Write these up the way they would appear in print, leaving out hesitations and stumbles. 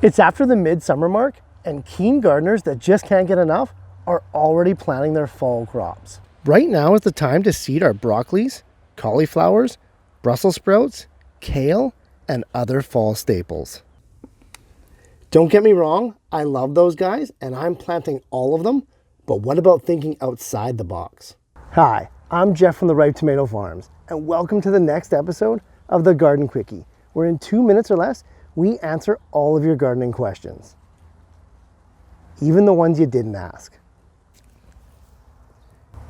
It's after the midsummer mark, and keen gardeners that just can't get enough are already planting their fall crops. Right now is the time to seed our broccolis, cauliflowers, Brussels sprouts, kale, and other fall staples. Don't get me wrong, I love those guys and I'm planting all of them, but what about thinking outside the box? Hi, I'm Jeff from the Ripe Tomato Farms, and welcome to the next episode of the Garden Quickie, where in 2 minutes or less, we answer all of your gardening questions. Even the ones you didn't ask.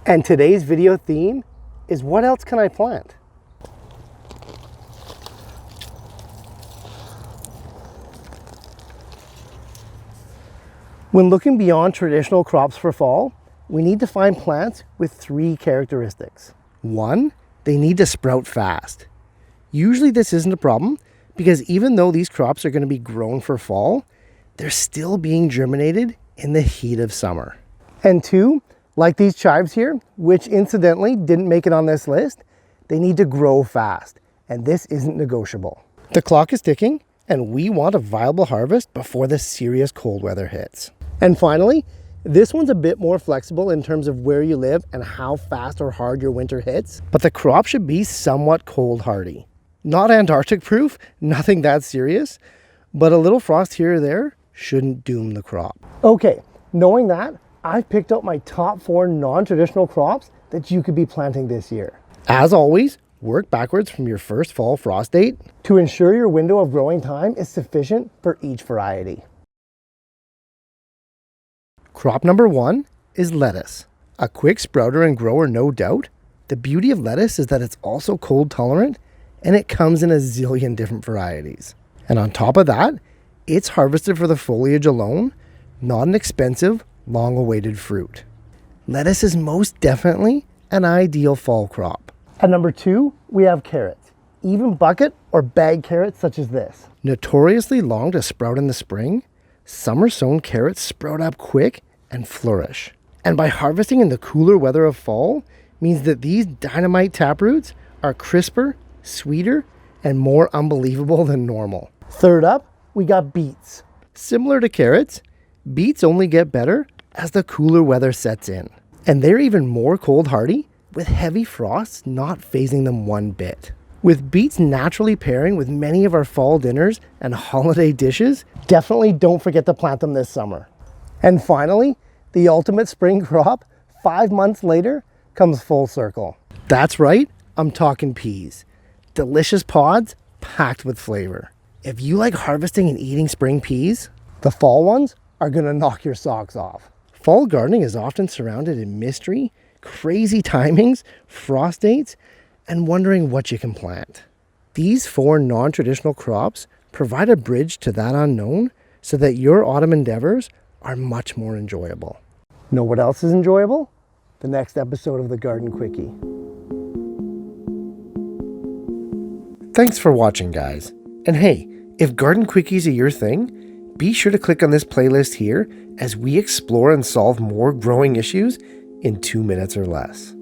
And today's video theme is, what else can I plant? When looking beyond traditional crops for fall, we need to find plants with 3 characteristics. 1, they need to sprout fast. Usually this isn't a problem because even though these crops are going to be grown for fall, they're still being germinated in the heat of summer. And 2, like these chives here, which incidentally didn't make it on this list, they need to grow fast, and this isn't negotiable. The clock is ticking, and we want a viable harvest before the serious cold weather hits. And finally, this one's a bit more flexible in terms of where you live and how fast or hard your winter hits, but the crop should be somewhat cold hardy. Not Antarctic proof, nothing that serious, but a little frost here or there shouldn't doom the crop. Okay, knowing that, I've picked out my top 4 non-traditional crops that you could be planting this year. As always, work backwards from your first fall frost date to ensure your window of growing time is sufficient for each variety. Crop number 1 is lettuce. A quick sprouter and grower, no doubt. The beauty of lettuce is that it's also cold tolerant, and it comes in a zillion different varieties. And on top of that, it's harvested for the foliage alone, not an expensive, long-awaited fruit. Lettuce is most definitely an ideal fall crop. At number 2, we have carrots. Even bucket or bag carrots such as this. Notoriously long to sprout in the spring, summer-sown carrots sprout up quick and flourish. And by harvesting in the cooler weather of fall, means that these dynamite taproots are crisper, sweeter, and more unbelievable than normal. Third up, we got beets. Similar to carrots, beets only get better as the cooler weather sets in. And they're even more cold hardy, with heavy frosts not phasing them one bit. With beets naturally pairing with many of our fall dinners and holiday dishes, definitely don't forget to plant them this summer. And finally, the ultimate spring crop, 5 months later, comes full circle. That's right, I'm talking peas. Delicious pods packed with flavor. If you like harvesting and eating spring peas, the fall ones are gonna knock your socks off. Fall gardening is often surrounded in mystery, crazy timings, frost dates, and wondering what you can plant. These 4 non-traditional crops provide a bridge to that unknown so that your autumn endeavors are much more enjoyable. Know what else is enjoyable? The next episode of the Garden Quickie. Thanks for watching, guys. And hey, if Garden Quickies are your thing, be sure to click on this playlist here as we explore and solve more growing issues in 2 minutes or less.